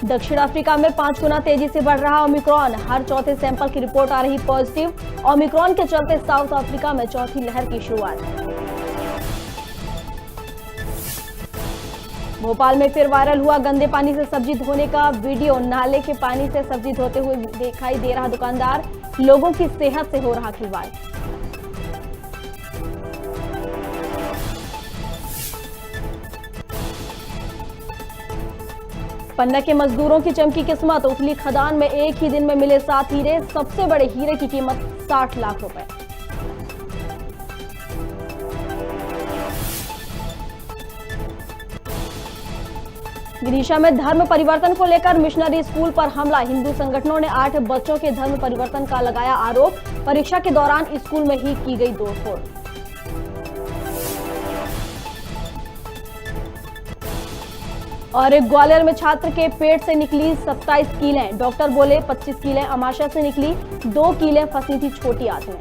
दक्षिण अफ्रीका में 5 गुना तेजी से बढ़ रहा ओमिक्रॉन, हर चौथे सैंपल की रिपोर्ट आ रही पॉजिटिव। ओमिक्रॉन के चलते साउथ अफ्रीका में चौथी लहर की शुरुआत। भोपाल में फिर वायरल हुआ गंदे पानी से सब्जी धोने का वीडियो, नाले के पानी से सब्जी धोते हुए दिखाई दे रहा दुकानदार, लोगों की सेहत से हो रहा खिलवाड़। पन्ना के मजदूरों की चमकी किस्मत, उथली खदान में एक ही दिन में मिले 7 हीरे, सबसे बड़े हीरे की कीमत 60 लाख रुपए। विदिशा में धर्म परिवर्तन को लेकर मिशनरी स्कूल पर हमला, हिंदू संगठनों ने 8 बच्चों के धर्म परिवर्तन का लगाया आरोप, परीक्षा के दौरान स्कूल में ही की गई तोड़फोड़। और ग्वालियर में छात्र के पेट से निकली 27 कीलें, डॉक्टर बोले 25 कीलें अमाशय से निकली, 2 कीलें फंसी थी छोटी आंत में।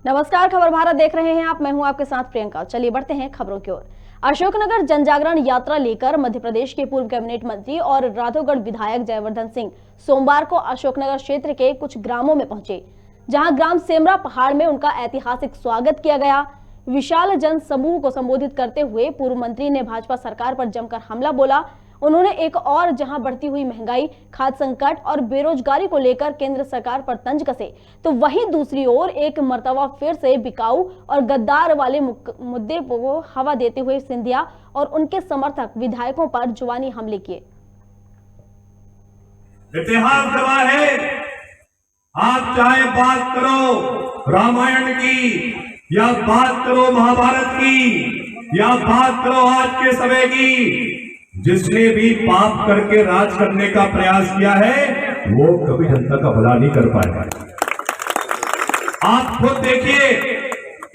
नमस्कार, खबर भारत देख रहे हैं आप, मैं हूं आपके साथ प्रियंका। चलिए बढ़ते हैं खबरों की ओर। अशोकनगर जनजागरण यात्रा लेकर मध्य प्रदेश के पूर्व कैबिनेट मंत्री और राघवगढ़ विधायक जयवर्धन सिंह सोमवार को अशोकनगर क्षेत्र के कुछ ग्रामों में पहुंचे, जहां ग्राम सेमरा पहाड़ में उनका ऐतिहासिक स्वागत किया गया। विशाल जन समूह को संबोधित करते हुए पूर्व मंत्री ने भाजपा सरकार पर जमकर हमला बोला। उन्होंने एक और जहां बढ़ती हुई महंगाई, खाद्य संकट और बेरोजगारी को लेकर केंद्र सरकार पर तंज कसे, तो वहीं दूसरी ओर एक मर्तबा फिर से बिकाऊ और गद्दार वाले मुद्दे को हवा देते हुए सिंधिया और उनके समर्थक विधायकों पर जुबानी हमले किए। इतिहास गवाह है, आप चाहे बात करो रामायण की या बात करो महाभारत की या बात करो आज के समय की, जिसने भी पाप करके राज करने का प्रयास किया है वो कभी जनता का भला नहीं कर पाएगा। आप खुद देखिए,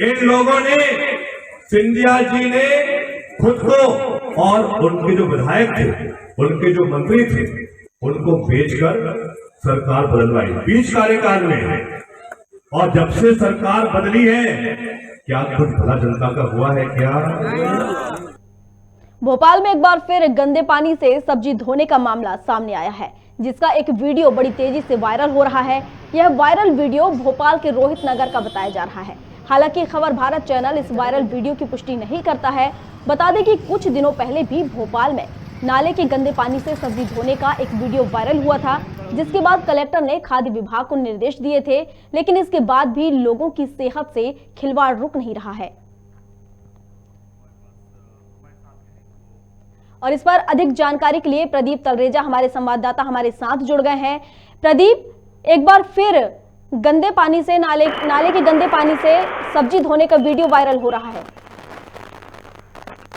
इन लोगों ने, सिंधिया जी ने खुद को और उनके जो विधायक थे, उनके जो मंत्री थे, उनको बेचकर सरकार बदलवाई बीच कार्यकाल में। और जब से सरकार बदली है, क्या कुछ भला जनता का हुआ है क्या? भोपाल में एक बार फिर गंदे पानी से सब्जी धोने का मामला सामने आया है, जिसका एक वीडियो बड़ी तेजी से वायरल हो रहा है। यह वायरल वीडियो भोपाल के रोहित नगर का बताया जा रहा है। हालांकि खबर भारत चैनल इस वायरल वीडियो की पुष्टि नहीं करता है। बता दें कि कुछ दिनों पहले भी भोपाल में नाले के गंदे पानी से सब्जी धोने का एक वीडियो वायरल हुआ था, जिसके बाद कलेक्टर ने खाद्य विभाग को निर्देश दिए थे, लेकिन इसके बाद भी लोगों की सेहत से खिलवाड़ रुक नहीं रहा है। और इस पर अधिक जानकारी के लिए प्रदीप तलरेजा हमारे संवाददाता हमारे साथ जुड़ गए हैं। प्रदीप, एक बार फिर गंदे पानी से नाले के गंदे पानी से सब्जी धोने का वीडियो वायरल हो रहा है।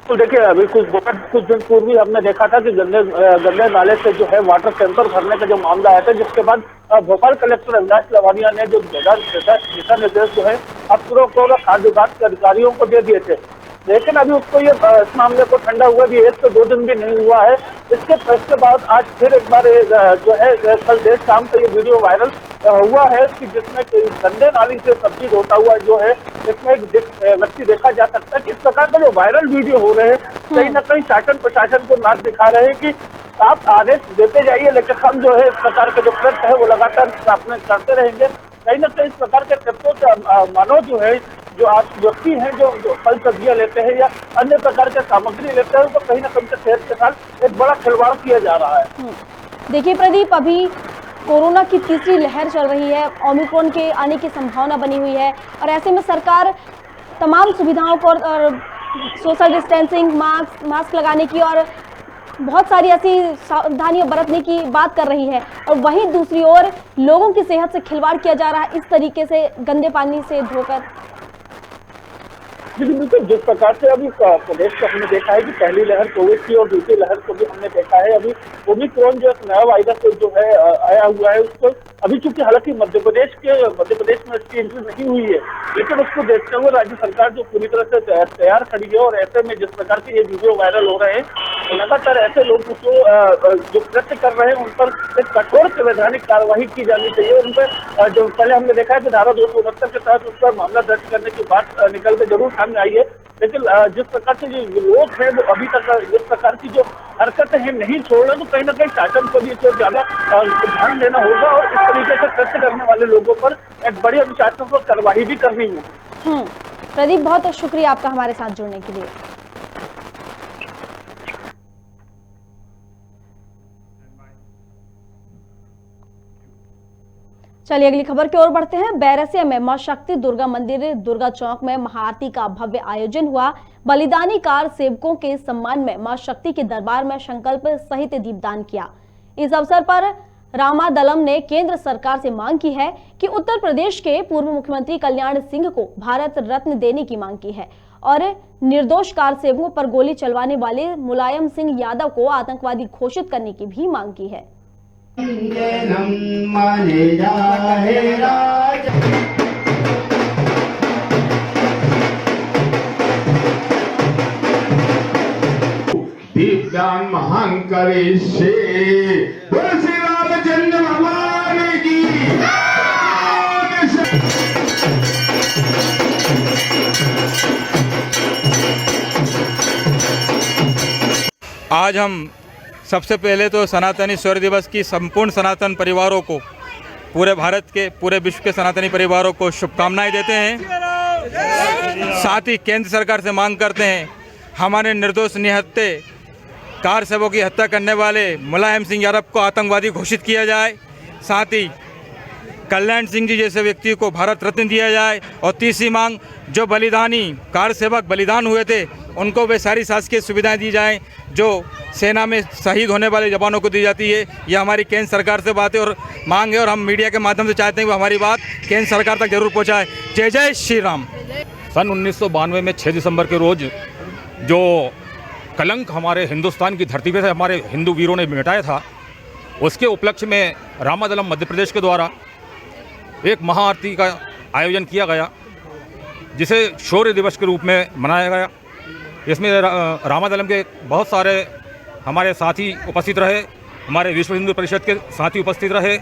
तो देखिए, अभी कुछ दिन पूर्व हमने देखा था कि गंदे नाले से जो है वाटर टैंकर भरने का जो मामला आया था, जिसके बाद भोपाल कलेक्टर अविनाश लवानिया ने जो दिशा निर्देश जो है अब पूरा खाद्य विभाग के अधिकारियों को दे दिए थे। लेकिन अभी उसको ये इस मामले को ठंडा हुआ भी 1 से 2 दिन भी नहीं हुआ है। इसके बाद आज फिर एक बार जो है कल देर शाम को ये वीडियो वायरल हुआ है कि जिसमें गंदे नाली से सब्जी धोता हुआ जो है, इसमें एक व्यक्ति देखा जा सकता है कि इस प्रकार का जो वायरल वीडियो हो रहे हैं, कहीं ना कहीं शासन प्रशासन को नाक दिखा रहे हैं कि आप आदेश देते जाइए, लेकिन हम जो है इस प्रकार के जो प्रयत्न है वो लगातार अपने करते रहेंगे। कहीं ना कहीं इस प्रकार के कृत्यों से मानव जो है, जो आप व्यक्ति हैं जो फल सब्जियां लेते हैं या अन्य प्रकार के सामग्री लेते हैं, तो कहीं ना कहीं सेहत के साथ एक बड़ा खिलवाड़ किया जा रहा है। देखिए प्रदीप, अभी कोरोना की तीसरी लहर चल रही है, ओमिक्रॉन के आने की संभावना बनी हुई है, और ऐसे में सरकार तमाम सुविधाओं को और सोशल डिस्टेंसिंग, मास्क लगाने की और बहुत सारी ऐसी सावधानियां बरतने की बात कर रही है, और वहीं दूसरी ओर लोगों की सेहत से खिलवाड़ किया जा रहा है इस तरीके से गंदे पानी से धोकर। बिल्कुल, जिस प्रकार से अभी प्रदेश को हमने देखा है कि पहली लहर कोविड की और दूसरी लहर को भी हमने देखा है, अभी ओमिक्रॉन जो एक नया वायरस जो है आया हुआ है, उसको अभी चूंकि हालांकि मध्य प्रदेश में इसकी एंट्री नहीं हुई है, लेकिन उसको देखते हुए राज्य सरकार जो पूरी तरह से तैयार खड़ी है। और ऐसे में जिस प्रकार के ये वीडियो वायरल हो रहे हैं, लगातार ऐसे लोग उसको जो कृत्य कर रहे हैं उन पर एक कठोर संवैधानिक कार्यवाही की जानी चाहिए। उन पर जो पहले हमने देखा है कि धारा 269 के तहत उस पर मामला दर्ज करने की बात निकल के जरूर सामने आई है, लेकिन जिस प्रकार से जो लोग हैं वो अभी तक इस प्रकार की जो हरकतें हैं नहीं छोड़ रहे, तो कहीं ना कहीं शासन को भी इसको ज्यादा ध्यान देना होगा और इस तरीके से कृत्य करने वाले लोगों पर एक बड़ी अनुशासनात्मक कार्रवाई भी करनी होगी। प्रदीप, बहुत शुक्रिया आपका हमारे साथ जुड़ने के लिए। चलिए अगली खबर की ओर बढ़ते हैं। बैरसिया में मां शक्ति दुर्गा मंदिर दुर्गा चौक में महाआरती का भव्य आयोजन हुआ। बलिदानी कार सेवकों के सम्मान में मां शक्ति के दरबार में संकल्प सहित दीपदान किया। इस अवसर पर रामादलम ने केंद्र सरकार से मांग की है कि उत्तर प्रदेश के पूर्व मुख्यमंत्री कल्याण सिंह को भारत रत्न देने की मांग की है और निर्दोष कार सेवकों पर गोली चलवाने वाले मुलायम सिंह यादव को आतंकवादी घोषित करने की भी मांग की है। दीपदान महान करे से श्री रामचंद्र भगवान की। आज हम सबसे पहले तो सनातनी शौर्य दिवस की संपूर्ण सनातन परिवारों को, पूरे भारत के, पूरे विश्व के सनातनी परिवारों को शुभकामनाएं देते हैं। साथ ही केंद्र सरकार से मांग करते हैं हमारे निर्दोष निहत्थे कार सेवकों की हत्या करने वाले मुलायम सिंह यादव को आतंकवादी घोषित किया जाए। साथ ही कल्याण सिंह जी जैसे व्यक्ति को भारत रत्न दिया जाए। और तीसरी मांग, जो बलिदानी कार सेवक बलिदान हुए थे उनको वे सारी शासकीय सुविधाएं दी जाएं जो सेना में शहीद होने वाले जवानों को दी जाती है। ये हमारी केंद्र सरकार से बात है और मांग है और हम मीडिया के माध्यम से चाहते हैं कि वो हमारी बात केंद्र सरकार तक जरूर पहुँचाए। जय जय श्री राम। सन 1992 में 6 दिसंबर के रोज़ जो कलंक हमारे हिंदुस्तान की धरती पे से हमारे हिंदू वीरों ने मिटाया था, उसके उपलक्ष्य में रामादलम मध्य प्रदेश के द्वारा एक महाआरती का आयोजन किया गया, जिसे शौर्य दिवस के रूप में मनाया गया। इसमें रामादलम के बहुत सारे हमारे साथी उपस्थित रहे, हमारे विश्व हिंदू परिषद के साथी उपस्थित रहे।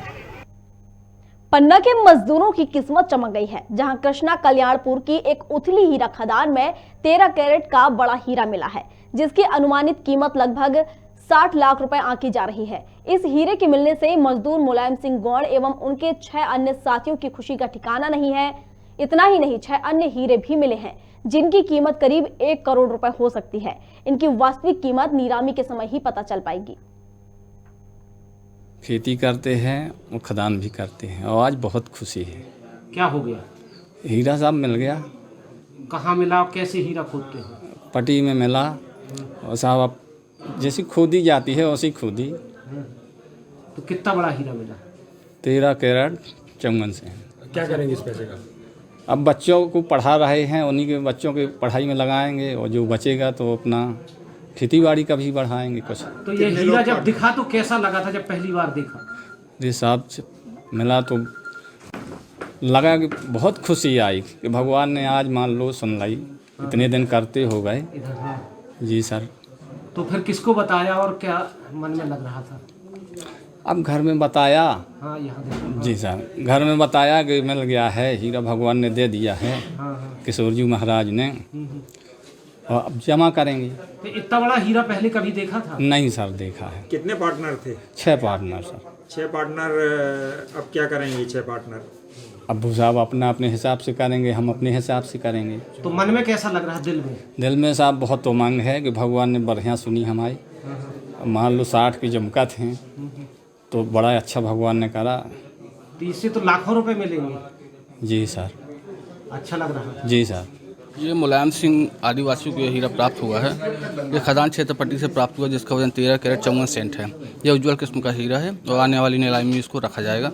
पन्ना के मजदूरों की किस्मत चमक गई है, जहां कृष्णा कल्याणपुर की एक उथली हीरा खदान में 13 कैरेट का बड़ा हीरा मिला है, जिसकी अनुमानित कीमत लगभग 60 लाख रुपए आंकी जा रही है। इस हीरे के मिलने से मजदूर मुलायम सिंह गौड़ एवं उनके 6 अन्य साथियों की खुशी का ठिकाना नहीं है। इतना ही नहीं, 6 अन्य हीरे भी मिले हैं जिनकी कीमत करीब 1 करोड़ रुपए हो सकती है। इनकी वास्तविक कीमत नीलामी के समय ही पता चल पाएगी। खेती करते हैं और खदान भी करते हैं और आज बहुत खुशी है। क्या हो गया? हीरा साहब मिल गया। कहाँ मिला? कैसे हीरा खोदते हैं? पट्टी में मिला और साहब अब जैसी खोदी जाती है वैसी खोदी। तो कितना बड़ा हीरा मिला? 13 कैरेट चंगन से। क्या करेंगे इस पैसे का? अब बच्चों को पढ़ा रहे हैं, उन्हीं के बच्चों के पढ़ाई में लगाएंगे और जो बचेगा तो अपना खेती बाड़ी का भी बढ़ाएंगे कुछ। तो ये हीरा जब दिखा तो कैसा लगा था जब पहली बार देखा? ये साहब मिला तो लगा कि बहुत खुशी आई कि भगवान ने आज मान लो सुन लाई। इतने दिन करते हो गए। जी सर। तो फिर किसको बताया और क्या मन में लग रहा था? अब घर में बताया। हाँ, यहाँ देखो। जी सर, घर में बताया कि मिल गया है हीरा, भगवान ने दे दिया है। किशोर जी महाराज ने, और अब जमा करेंगे। तो इतना बड़ा हीरा पहले कभी देखा था? नहीं सर, देखा है। कितने पार्टनर थे? 6 पार्टनर सर। 6 पार्टनर। अब क्या करेंगे 6 पार्टनर? अब्बू साहब अपना अपने हिसाब से करेंगे, हम अपने हिसाब से करेंगे। तो मन में कैसा लग रहा है? दिल में साहब बहुत तो मांग है कि भगवान ने बढ़िया सुनी हमारी। मान लो 60 की जमका थे तो बड़ा अच्छा भगवान ने करा। तो इससे तो लाखों रुपए मिलेंगे। जी सर। अच्छा लग रहा है। जी सर। ये मुलायम सिंह आदिवासियों को यह हीरा प्राप्त हुआ है। ये खदान क्षेत्र पट्टी से प्राप्त हुआ, जिसका वजन 13 कैरेट 54 सेंट है। यह उज्ज्वल किस्म का हीरा है और आने वाली नीलामी में इसको रखा जाएगा।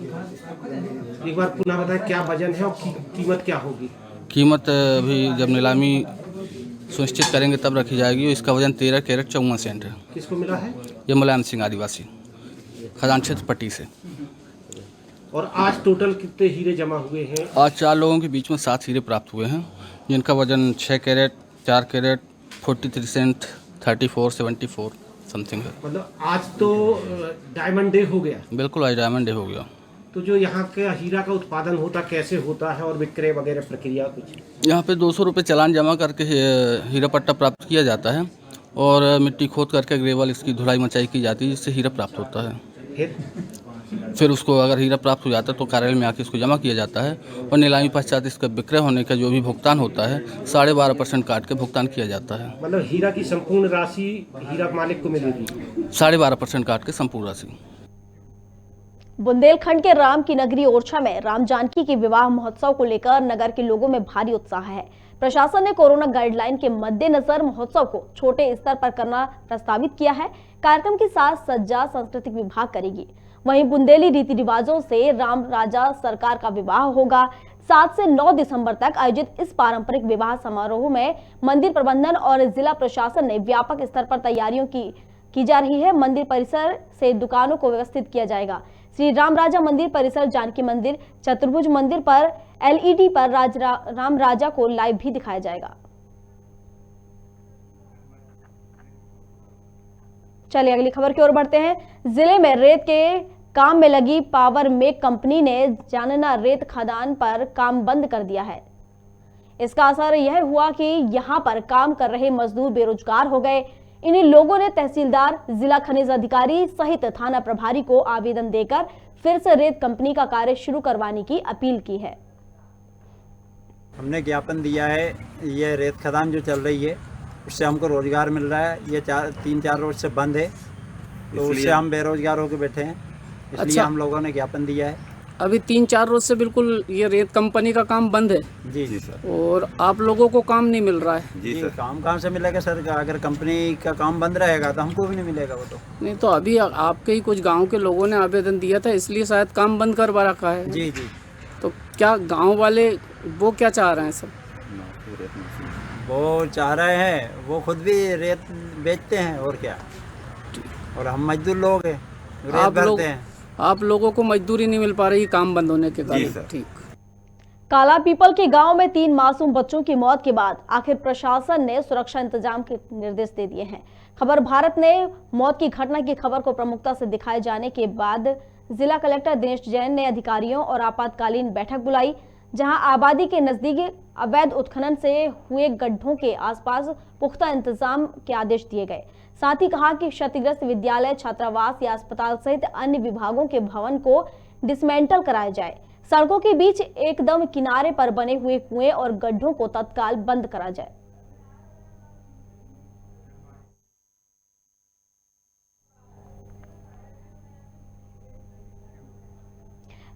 एक बार पुनः बताएं क्या वजन है और कीमत क्या होगी? कीमत अभी जब नीलामी सुनिश्चित करेंगे तब रखी जाएगी। इसका वजन 13 कैरेट 54 सेंट है। किसको मिला है? ये मुलायम सिंह आदिवासी, खदान क्षेत्र पट्टी से। और आज टोटल कितने हीरे जमा हुए हैं? आज 4 लोगों के बीच में 7 हीरे प्राप्त हुए हैं, जिनका वजन 6 कैरेट, 4 कैरेट, 43 सेंट, 34, 74 समथिंग है। मतलब आज तो डायमंड डे हो गया। बिल्कुल, आज डायमंड डे हो गया। तो जो यहाँ का हीरा का उत्पादन होता कैसे होता है और विक्रय वगैरह प्रक्रिया कुछ? यहाँ पे 200 रुपये चालान जमा करके हीरा पट्टा प्राप्त किया जाता है और मिट्टी खोद करके ग्रेवल इसकी धुलाई मचाई की जाती है, जिससे हीरा प्राप्त होता है। फिर उसको अगर हीरा प्राप्त हो जाता है तो कार्यालय में आके इसको जमा किया जाता है और नीलामी पश्चात इसका विक्रय होने का जो भी भुगतान होता है 12.5% काट के भुगतान किया जाता है। मतलब हीरा की संपूर्ण राशि हीरा मालिक को मिलेगी? 12.5% काट के संपूर्ण राशि। बुंदेलखंड के राम की नगरी ओरछा में राम जानकी के विवाह महोत्सव को लेकर नगर के लोगों में भारी उत्साह है। प्रशासन ने कोरोना गाइडलाइन के मद्देनजर महोत्सव को छोटे स्तर पर करना प्रस्तावित किया है। कार्यक्रम की साज सज्जा सांस्कृतिक विभाग करेगी। वहीं बुंदेली रीति रिवाजों से राम राजा सरकार का विवाह होगा। 7 से 9 दिसंबर तक आयोजित इस पारंपरिक विवाह समारोह में मंदिर प्रबंधन और जिला प्रशासन ने व्यापक स्तर पर तैयारियों की जा रही है। मंदिर परिसर से दुकानों को व्यवस्थित किया जाएगा। श्री राम राजा मंदिर परिसर, जानकी मंदिर, चतुर्भुज मंदिर पर LED पर राम राजा को लाइव भी दिखाया जाएगा। चलिए अगली खबर की ओर बढ़ते हैं। जिले में रेत के काम में लगी पावर मेक कंपनी ने जानना रेत खदान पर काम बंद कर दिया है। इसका असर यह हुआ कि यहां पर काम कर रहे मजदूर बेरोजगार हो गए। इन्हीं लोगों ने तहसीलदार, जिला खनिज अधिकारी सहित थाना प्रभारी को आवेदन देकर फिर से रेत कंपनी का कार्य शुरू करवाने की अपील की है। हमने ज्ञापन दिया है, ये रेत खदान जो चल रही है उससे हमको रोजगार मिल रहा है। ये 3-4 रोज से बंद है, तो उससे हम बेरोजगार होकर बैठे हैं, इसलिए अच्छा, हम लोगों ने ज्ञापन दिया है। अभी 3-4 रोज से बिल्कुल ये रेत कंपनी का काम बंद है? जी जी सर। और आप लोगों को काम नहीं मिल रहा है? जी सर। काम कहाँ से मिलेगा सर? अगर कंपनी का काम बंद रहेगा तो हमको भी नहीं मिलेगा वो तो। नहीं तो अभी आपके ही कुछ गांव के लोगों ने आवेदन दिया था, इसलिए शायद काम बंद करवा रखा है। जी जी। तो क्या गाँव वाले वो क्या चाह रहे हैं सर? वो चाह रहे हैं, वो खुद भी रेत बेचते हैं और क्या, और हम मजदूर लोग हैं, रेत भरते हैं। आप लोगों को मजदूरी नहीं मिल पा रही काम बंद होने के कारण? ठीक। काला पीपल के गांव में 3 मासूम बच्चों की मौत के बाद आखिर प्रशासन ने सुरक्षा इंतजाम के निर्देश दे दिए हैं। खबर भारत ने मौत की घटना की खबर को प्रमुखता से दिखाए जाने के बाद जिला कलेक्टर दिनेश जैन ने अधिकारियों और आपातकालीन बैठक बुलाई, जहां आबादी के नजदीक अवैध उत्खनन से हुए गड्ढों के आसपास पुख्ता इंतजाम के आदेश दिए गए। साथ ही कहा कि क्षतिग्रस्त विद्यालय, छात्रावास या अस्पताल सहित अन्य विभागों के भवन को डिसमेंटल कराया जाए। सड़कों के बीच एकदम किनारे पर बने हुए कुएं और गड्ढों को तत्काल बंद करा जाए।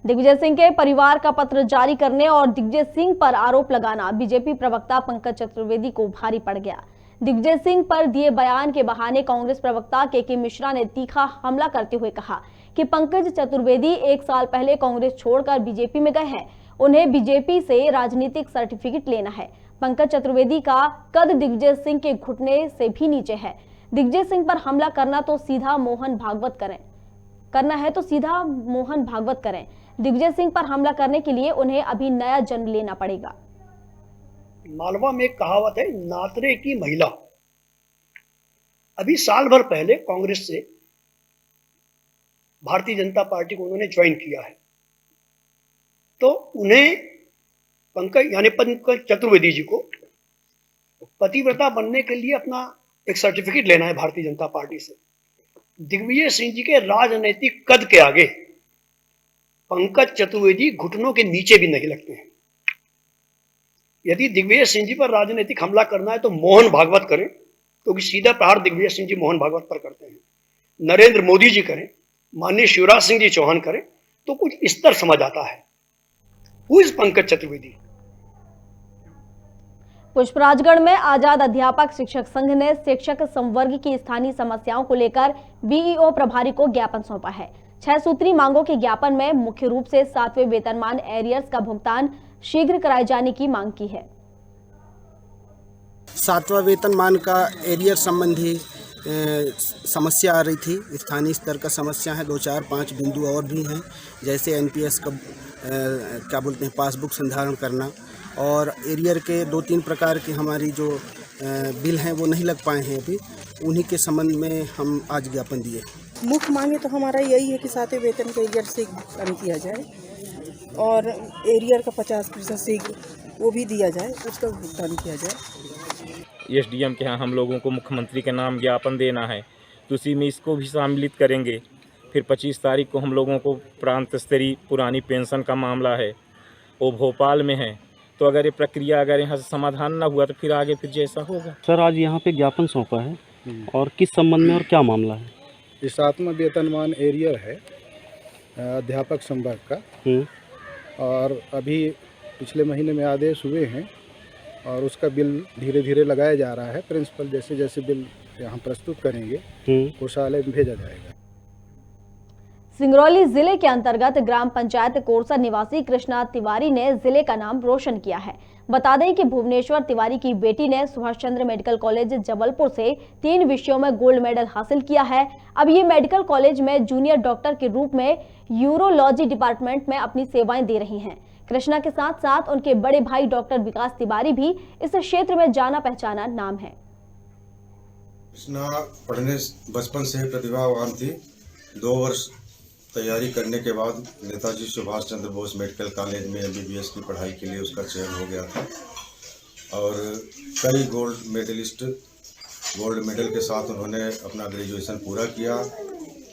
दिग्विजय सिंह के परिवार का पत्र जारी करने और दिग्विजय सिंह पर आरोप लगाना बीजेपी प्रवक्ता पंकज चतुर्वेदी को भारी पड़ गया। दिग्विजय सिंह पर दिए बयान के बहाने कांग्रेस प्रवक्ता के मिश्रा ने तीखा हमला करते हुए कहा कि पंकज चतुर्वेदी 1 साल पहले कांग्रेस छोड़कर बीजेपी में गए हैं। उन्हें बीजेपी से राजनीतिक सर्टिफिकेट लेना है। पंकज चतुर्वेदी का कद दिग्विजय सिंह के घुटने से भी नीचे है। दिग्विजय सिंह पर हमला करना तो सीधा मोहन भागवत करें। दिग्विजय सिंह पर हमला करने के लिए उन्हें अभी नया जन्म लेना पड़ेगा। मालवा में एक कहावत है, नातरे की महिला। अभी साल भर पहले कांग्रेस से भारतीय जनता पार्टी को उन्होंने ज्वाइन किया है, तो उन्हें पंकज चतुर्वेदी जी को पतिव्रता बनने के लिए अपना एक सर्टिफिकेट लेना है भारतीय जनता पार्टी से। दिग्विजय सिंह जी के राजनीतिक कद के आगे पंकज चतुर्वेदी घुटनों के नीचे भी नहीं लगते हैं। यदि दिग्विजय सिंह जी पर राजनीतिक हमला करना है तो मोहन भागवत करें, क्योंकि सीधा प्रहार दिग्विजय सिंह जी मोहन भागवत पर करते हैं। नरेंद्र मोदी जी करें, माननीय शिवराज सिंह जी चौहान करें, तो कुछ स्तर समझ आता है। Who is Pankaj Chaturvedi? पुष्पराजगढ़ में आजाद अध्यापक शिक्षक संघ ने शिक्षक संवर्ग की स्थानीय समस्याओं को लेकर बीईओ प्रभारी को ज्ञापन सौंपा है। 6 सूत्री मांगों के ज्ञापन में मुख्य रूप से 7वें वेतनमान एरियर्स का भुगतान शीघ्र कराए जाने की मांग की है। 7वां वेतनमान का एरियर संबंधी समस्या आ रही थी, स्थानीय स्तर का समस्या है। 2, 4, 5 बिंदु और भी हैं, जैसे एनपीएस का क्या बोलते हैं पासबुक संधारण करना, और एरियर के 2-3 प्रकार के हमारी जो बिल हैं वो नहीं लग पाए हैं अभी, उन्हीं के संबंध में हम आज ज्ञापन दिए। मुख्य मांगे तो हमारा यही है कि 7वें वेतन का एरियर से भुगतान किया जाए और एरियर का 50% से वो भी दिया जाए, उसका भुगतान किया जाए। एसडीएम के यहाँ हम लोगों को मुख्यमंत्री के नाम ज्ञापन देना है, तो उसी में इसको भी सम्मिलित करेंगे। फिर 25 तारीख को हम लोगों को प्रांत स्तरीय पुरानी पेंशन का मामला है, वो भोपाल में है। तो अगर ये प्रक्रिया अगर यहाँ से समाधान ना हुआ तो फिर आगे फिर जैसा होगा। सर, आज यहाँ पे ज्ञापन सौंपा है और किस संबंध में और क्या मामला है? ये 7वां वेतनमान एरियर है अध्यापक संवर्ग का, और अभी पिछले महीने में आदेश हुए हैं और उसका बिल धीरे धीरे लगाया जा रहा है। प्रिंसिपल जैसे जैसे बिल यहाँ प्रस्तुत करेंगे कोषालय में भेजा जाएगा। सिंगरौली जिले के अंतर्गत ग्राम पंचायत कोरसा निवासी कृष्णा तिवारी ने जिले का नाम रोशन किया है। बता दें कि भुवनेश्वर तिवारी की बेटी ने सुभाष चंद्र मेडिकल कॉलेज जबलपुर से 3 विषयों में गोल्ड मेडल हासिल किया है। अब ये मेडिकल कॉलेज में जूनियर डॉक्टर के रूप में यूरोलॉजी डिपार्टमेंट में अपनी सेवाएं दे रही हैं। कृष्णा के साथ साथ उनके बड़े भाई डॉक्टर विकास तिवारी भी इस क्षेत्र में जाना पहचाना नाम है। कृष्णा पढ़ने बचपन से प्रतिभावान थी। 2 वर्ष तैयारी करने के बाद नेताजी सुभाष चंद्र बोस मेडिकल कॉलेज में एमबीबीएस की पढ़ाई के लिए उसका चयन हो गया था और कई गोल्ड मेडल के साथ उन्होंने अपना ग्रेजुएशन पूरा किया,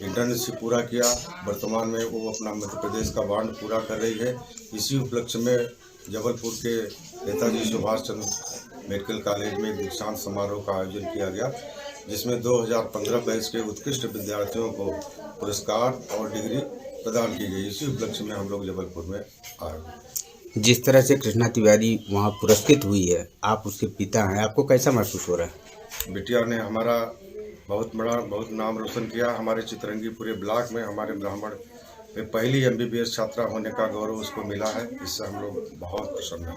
इंटर्नशिप पूरा किया। वर्तमान में वो अपना मध्य प्रदेश का बांड पूरा कर रही है। इसी उपलक्ष्य में जबलपुर के नेताजी सुभाष चंद्र मेडिकल कॉलेज में दीक्षांत समारोह का आयोजन किया गया, जिसमें 2015 बैच के उत्कृष्ट विद्यार्थियों को पुरस्कार और डिग्री प्रदान की गई। इसी उपलक्ष्य में हम लोग जबलपुर में आए। जिस तरह से कृष्णा तिवारी वहाँ पुरस्कृत हुई है, आप उसके पिता हैं, आपको कैसा महसूस हो रहा है? बिटिया ने हमारा बहुत नाम रोशन किया। हमारे चितरंगी पूरे ब्लॉक में हमारे ब्राह्मण में पहली एमबीबीएस छात्रा होने का गौरव उसको मिला है। इससे हम लोग बहुत प्रसन्न हैं।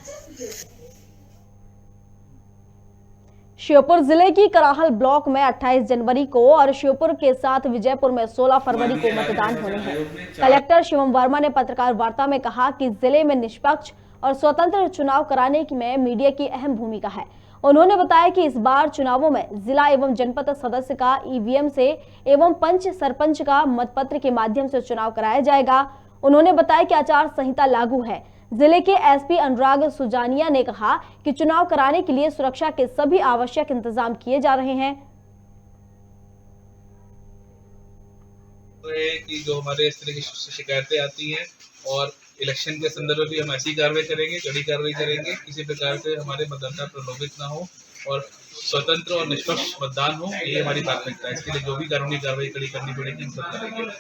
श्योपुर जिले की कराहल ब्लॉक में 28 जनवरी को और श्योपुर के साथ विजयपुर में 16 फरवरी को मतदान होने हैं। कलेक्टर शिवम वर्मा ने पत्रकार वार्ता में कहा कि जिले में निष्पक्ष और स्वतंत्र चुनाव कराने में मीडिया की अहम भूमिका है। उन्होंने बताया कि इस बार चुनावों में जिला एवं जनपद सदस्य का ईवीएम से एवं पंच सरपंच का मतपत्र के माध्यम से चुनाव कराया जाएगा। उन्होंने बताया कि आचार संहिता लागू है। जिले के एसपी अनुराग सुजानिया ने कहा कि चुनाव कराने के लिए सुरक्षा के सभी आवश्यक इंतजाम किए जा रहे हैं। कि जो हमारे इस तरह की शिकायतें आती हैं और इलेक्शन के संदर्भ में भी हम ऐसी कार्रवाई करेंगे, कड़ी कार्रवाई करेंगे। किसी प्रकार से हमारे मतदाता प्रलोभित ना हो और स्वतंत्र और निष्पक्ष मतदान हो, ये हमारी प्राथमिकता है। इसके लिए जो भी कानूनी कार्रवाई कड़ी करनी पड़ेगी हम सब करेंगे।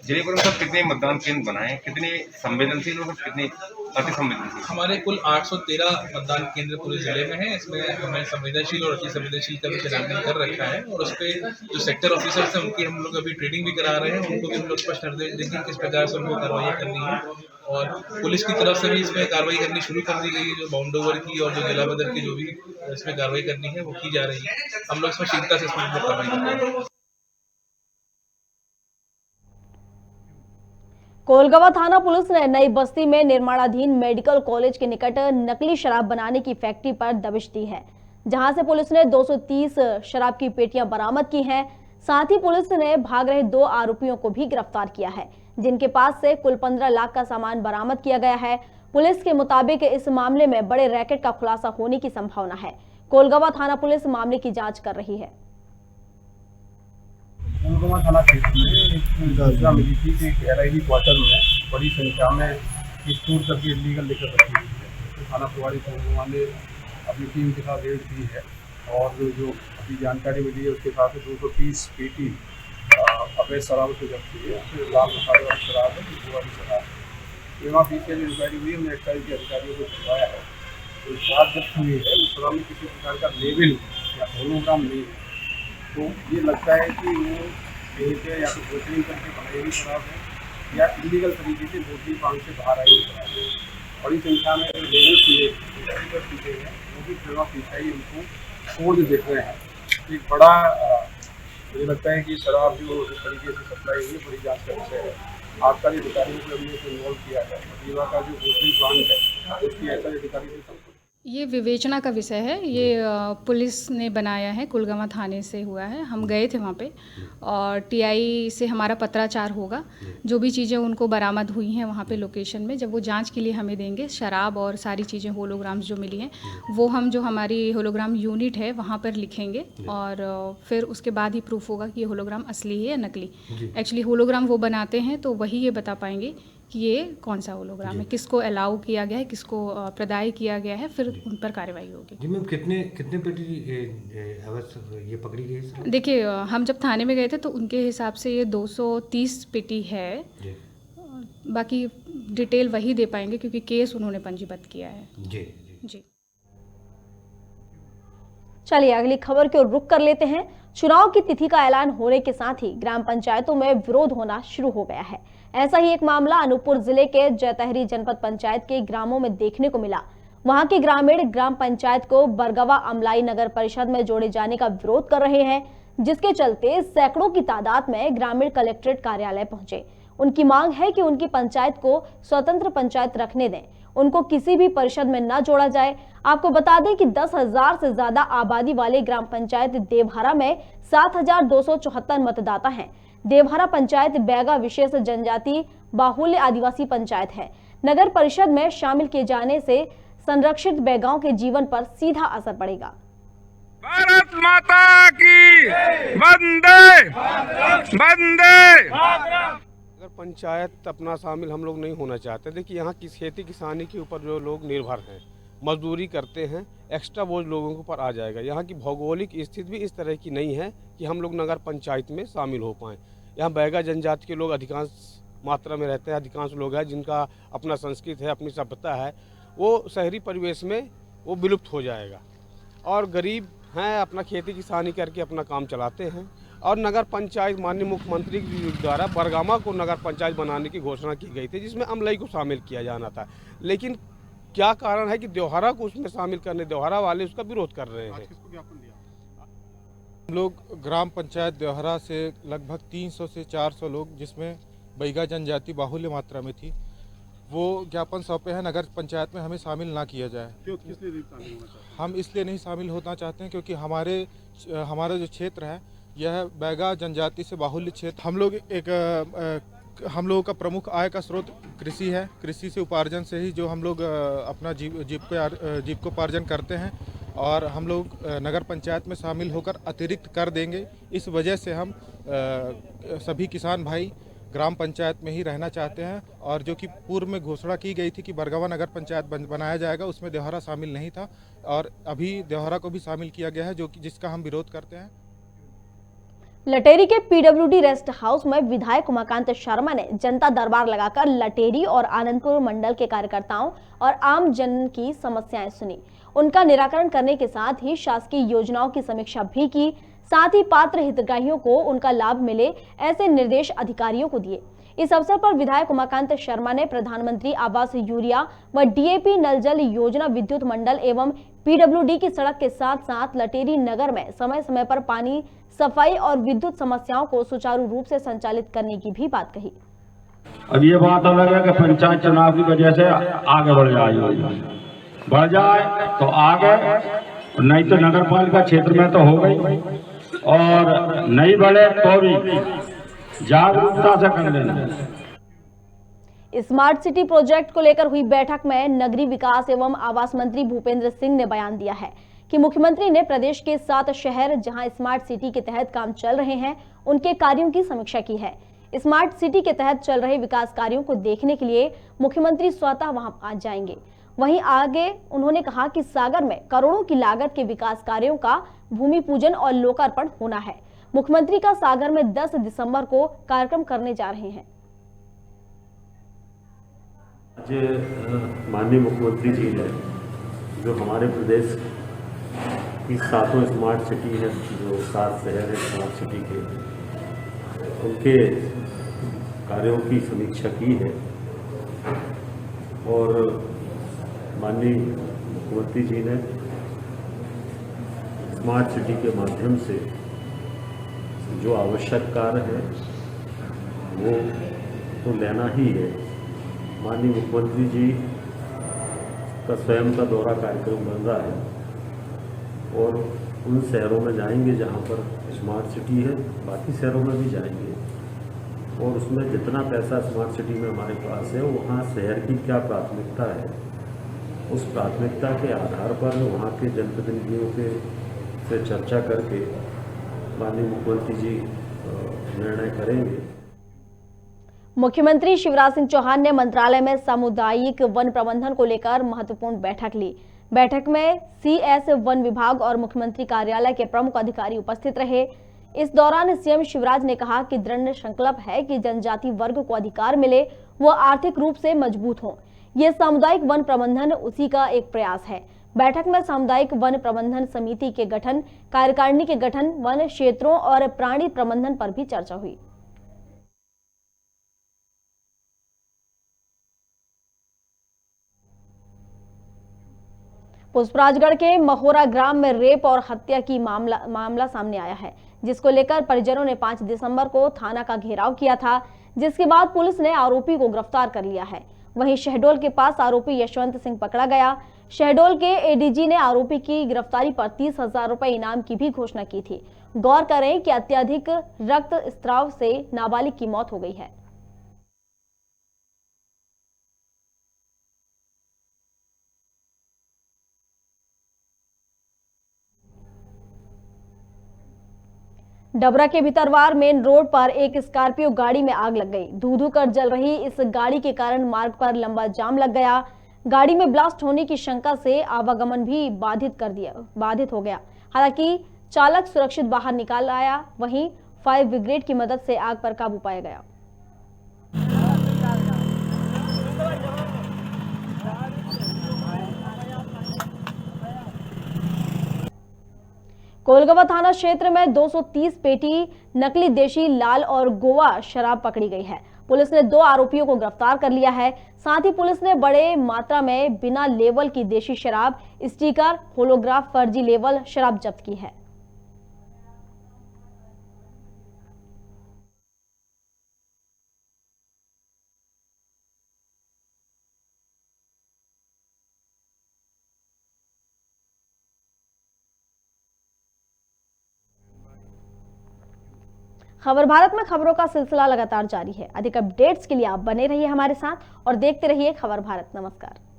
जिले पर सब कितने मतदान केंद्र बनाए, कितने संवेदनशील और कितने अति संवेदनशील? हमारे कुल 813 मतदान केंद्र पूरे जिले में हैं। इसमें हमने संवेदनशील और अति संवेदनशील का भी चिन्हांकन कर रखा है और उस पर जो सेक्टर ऑफिसर्स हैं उनकी हम लोग अभी ट्रेनिंग भी करा रहे हैं। उनको भी हम लोग स्पष्ट निर्देश देंगे किस प्रकार से उनको कार्रवाई करनी है और पुलिस की तरफ से भी इसमें कार्रवाई करनी शुरू कर दी गई है। जो बाउंड ओवर की और जो जिला बदर की जो भी इसमें कार्रवाई करनी है वो की जा रही है। हम लोग इसमें शीघ्रता से इसमें कार्रवाई करेंगे। कोलगवा थाना पुलिस ने नई बस्ती में निर्माणाधीन मेडिकल कॉलेज के निकट नकली शराब बनाने की फैक्ट्री पर दबिश दी है, जहां से पुलिस ने 230 शराब की पेटियां बरामद की हैं। साथ ही पुलिस ने भाग रहे 2 आरोपियों को भी गिरफ्तार किया है, जिनके पास से कुल 15 लाख का सामान बरामद किया गया है। पुलिस के मुताबिक इस मामले में बड़े रैकेट का खुलासा होने की संभावना है। कोलगवा थाना पुलिस मामले की जाँच कर रही है। कोलगवा थाना क्षेत्र में एक सूचना मिली थी कि एक LID क्वार्टर में बड़ी संख्या में स्टोर करके इलीगल लेकर रखी हुई है। तो थाना प्रभारी कोलगवा ने अपनी टीम के साथ रेड की है और जो अभी जानकारी मिली है उसके हिसाब से 230 पेटी अवैध शराब से जब्त की है। लाल मसाले वाली शराब है, पूरा भी शराब है। एवं पीछे जो इंक्वायरी हुई है हमने एक्साइज के अधिकारियों को बुलवाया है। तो शराब जब्त हुई है उस शराब में किसी प्रकार का लेबल या होलोग्राम नहीं है। तो ये लगता है कि वो कहीं पे या तो बोतलिंग करके बनाई हुई शराब है या इलीगल तरीके से बोतली पानी से बाहर आई हुई शराब है। बड़ी संख्या में लेबल किए हैं वो भी फिल्म पीछाई उनको खोज देख रहे हैं। एक बड़ा मुझे लगता है कि शराब जो इस तरीके से सप्लाई हुई बड़ी जांच का विषय है। आबकारी अधिकारियों को हमने इसमें इन्वॉल्व किया है। रीवा का जो दूसरी प्लांट है उसकी ऐसा अधिकारी से ये विवेचना का विषय है। ये पुलिस ने बनाया है, कुलगामा थाने से हुआ है। हम गए थे वहाँ पे और टीआई से हमारा पत्राचार होगा। जो भी चीज़ें उनको बरामद हुई हैं वहाँ पे लोकेशन में, जब वो जांच के लिए हमें देंगे, शराब और सारी चीज़ें होलोग्राम्स जो मिली हैं वो हम जो हमारी होलोग्राम यूनिट है वहाँ पर लिखेंगे और फिर उसके बाद ही प्रूफ होगा कि ये होलोग्राम असली है या नकली। एक्चुअली होलोग्राम वो बनाते हैं तो वही ये बता पाएंगे कि ये कौन सा होलोग्राम है, किसको अलाउ किया गया है, किसको प्रदाय किया गया है, फिर उन पर कार्रवाई होगी। जी मैम, कितने पेटी ये पकड़ी गई? देखिए, हम जब थाने में गए थे तो उनके हिसाब से ये 230 पेटी है। बाकी डिटेल वही दे पाएंगे क्योंकि केस उन्होंने पंजीबद्ध किया है। जी। चलिए अगली खबर की ओर रुख कर लेते हैं। चुनाव की तिथि का ऐलान होने के साथ ही ग्राम पंचायतों में विरोध होना शुरू हो गया है। ऐसा ही एक मामला अनूपपुर जिले के जैतहरी जनपद पंचायत के ग्रामों में देखने को मिला। वहां के ग्रामीण ग्राम पंचायत को बरगवा अमलाई नगर परिषद में जोड़े जाने का विरोध कर रहे हैं, जिसके चलते सैकड़ों की तादाद में ग्रामीण कलेक्ट्रेट कार्यालय पहुंचे। उनकी मांग है कि उनकी पंचायत को स्वतंत्र पंचायत रखने दें, उनको किसी भी परिषद में न जोड़ा जाए। आपको बता दें कि 10,000 से ज्यादा आबादी वाले ग्राम पंचायत देवहरा में 7,274 मतदाता हैं। देवहरा पंचायत बैगा विशेष जनजाति बाहुल्य आदिवासी पंचायत है। नगर परिषद में शामिल किए जाने से संरक्षित बैगाओं के जीवन पर सीधा असर पड़ेगा। भारत माता की वंदे वंदे। अगर पंचायत अपना शामिल हम लोग नहीं होना चाहते। देखिए, यहाँ की खेती किसानी के ऊपर जो लोग निर्भर हैं, मजदूरी करते हैं, एक्स्ट्रा बोझ लोगों के ऊपर आ जाएगा। यहाँ की भौगोलिक स्थिति भी इस तरह की नहीं है कि हम लोग नगर पंचायत में शामिल हो पाएँ। यहाँ बैगा जनजाति के लोग अधिकांश मात्रा में रहते हैं। अधिकांश लोग हैं जिनका अपना संस्कृति है, अपनी सभ्यता है। वो शहरी परिवेश में वो विलुप्त हो जाएगा और गरीब हैं, अपना खेती किसानी करके अपना काम चलाते हैं। और नगर पंचायत माननीय मुख्यमंत्री द्वारा बरगामा को नगर पंचायत बनाने की घोषणा की गई थी, जिसमें अमलई को शामिल किया जाना था। लेकिन क्या कारण है कि देवहरा को उसमें शामिल करने, देवहरा वाले उसका विरोध कर रहे हैं। हम लोग ग्राम पंचायत देवहरा से लगभग 300 से 400 लोग, जिसमें बैगा जनजाति बाहुल्य मात्रा में थी, वो ज्ञापन सौंपे हैं नगर पंचायत में हमें शामिल ना किया जाए। क्यों, किस लिए नहीं शामिल होना चाहते? हम इसलिए नहीं शामिल होना चाहते हैं क्योंकि हमारा जो क्षेत्र है यह बैगा जनजाति से बाहुल्य क्षेत्र। हम लोगों का प्रमुख आय का स्रोत कृषि है। कृषि से उपार्जन से ही जो हम लोग अपना जीविकोपार्जन करते हैं और हम लोग नगर पंचायत में शामिल होकर अतिरिक्त कर देंगे। इस वजह से हम सभी किसान भाई ग्राम पंचायत में ही रहना चाहते हैं। और जो कि पूर्व में घोषणा की गई थी कि बरगवा नगर पंचायत बनाया जाएगा, उसमें देवहरा शामिल नहीं था और अभी देवहरा को भी शामिल किया गया है, जो कि जिसका हम विरोध करते हैं। लटेरी के पीडब्ल्यूडी रेस्ट हाउस में विधायक उमाकांत शर्मा ने जनता दरबार लगाकर लटेरी और आनंदपुर मंडल के कार्यकर्ताओं और आम जन की समस्याएं सुनी। उनका निराकरण करने के साथ ही शासकीय योजनाओं की समीक्षा भी की। साथ ही पात्र हितग्राहियों को उनका लाभ मिले ऐसे निर्देश अधिकारियों को दिए। इस अवसर पर विधायक उमाकांत शर्मा ने प्रधानमंत्री आवास यूरिया व डीएपी नल जल योजना विद्युत मंडल एवं पीडब्ल्यूडी की सड़क के साथ साथ लटेरी नगर में समय समय पर पानी, सफाई और विद्युत समस्याओं को सुचारू रूप से संचालित करने की भी बात कही। अब ये बात अलग है कि पंचायत चुनाव की वजह से आगे बढ़ जाए तो आगे, नहीं तो नगर पालिका क्षेत्र में तो हो गई और नहीं बढ़े तो भी जागरूकता से कर लेना। स्मार्ट सिटी प्रोजेक्ट को लेकर हुई बैठक में नगरीय विकास एवं आवास मंत्री भूपेंद्र सिंह ने बयान दिया है कि मुख्यमंत्री ने प्रदेश के 7 शहर जहां स्मार्ट सिटी के तहत काम चल रहे हैं, उनके कार्यों की समीक्षा की है। स्मार्ट सिटी के तहत चल रहे विकास कार्यों को देखने के लिए मुख्यमंत्री स्वतः वहां आ जाएंगे। वहीं आगे उन्होंने कहा कि सागर में करोड़ों की लागत के विकास कार्यों का भूमि पूजन और लोकार्पण होना है। मुख्यमंत्री का सागर में 10 दिसंबर को कार्यक्रम करने जा रहे हैं। आज माननीय मुख्यमंत्री जी ने जो हमारे प्रदेश की 7 स्मार्ट सिटी है, जो 7 शहर है स्मार्ट सिटी के, उनके कार्यों की समीक्षा की है और माननीय मुख्यमंत्री जी ने स्मार्ट सिटी के माध्यम से जो आवश्यक कार्य है वो तो लेना ही है। माननीय मुख्यमंत्री जी का स्वयं का दौरा कार्यक्रम बन रहा है और उन शहरों में जाएंगे जहां पर स्मार्ट सिटी है, बाकी शहरों में भी जाएंगे और उसमें जितना पैसा स्मार्ट सिटी में हमारे पास है वहाँ शहर की क्या प्राथमिकता है, उस प्राथमिकता के आधार पर वहाँ के जनप्रतिनिधियों के से चर्चा करके माननीय मुख्यमंत्री जी निर्णय करेंगे। मुख्यमंत्री शिवराज सिंह चौहान ने मंत्रालय में सामुदायिक वन प्रबंधन को लेकर महत्वपूर्ण बैठक ली। बैठक में CS वन विभाग और मुख्यमंत्री कार्यालय के प्रमुख अधिकारी उपस्थित रहे। इस दौरान सीएम शिवराज ने कहा कि दृढ़ संकल्प है कि जनजाति वर्ग को अधिकार मिले, वो आर्थिक रूप से मजबूत हों। ये सामुदायिक वन प्रबंधन उसी का एक प्रयास है। बैठक में सामुदायिक वन प्रबंधन समिति के गठन, कार्यकारिणी के गठन, वन क्षेत्रों और प्राणी प्रबंधन पर भी चर्चा हुई। पुष्पराजगढ़ के महोरा ग्राम में रेप और हत्या की मामला सामने आया है, जिसको लेकर परिजनों ने 5 दिसंबर को थाना का घेराव किया था, जिसके बाद पुलिस ने आरोपी को गिरफ्तार कर लिया है। वहीं शहडोल के पास आरोपी यशवंत सिंह पकड़ा गया। शहडोल के ADG ने आरोपी की गिरफ्तारी पर 30,000 रुपए इनाम की भी घोषणा की थी। गौर करें कि अत्यधिक रक्तस्राव से नाबालिग की मौत हो गई है। डबरा के भीतरवार मेन रोड पर एक स्कॉर्पियो गाड़ी में आग लग गई। धू-धू कर जल रही इस गाड़ी के कारण मार्ग पर लंबा जाम लग गया। गाड़ी में ब्लास्ट होने की शंका से आवागमन भी बाधित हो गया। हालांकि चालक सुरक्षित बाहर निकाल आया। वहीं फायर ब्रिगेड की मदद से आग पर काबू पाया गया। कोलगवा थाना क्षेत्र में 230 पेटी नकली देशी लाल और गोवा शराब पकड़ी गई है। पुलिस ने 2 आरोपियों को गिरफ्तार कर लिया है। साथ ही पुलिस ने बड़े मात्रा में बिना लेवल की देशी शराब, स्टिकर, होलोग्राफ फर्जी लेवल शराब जब्त की है। खबर भारत में खबरों का सिलसिला लगातार जारी है। अधिक अपडेट्स के लिए आप बने रहिए हमारे साथ और देखते रहिए खबर भारत। नमस्कार।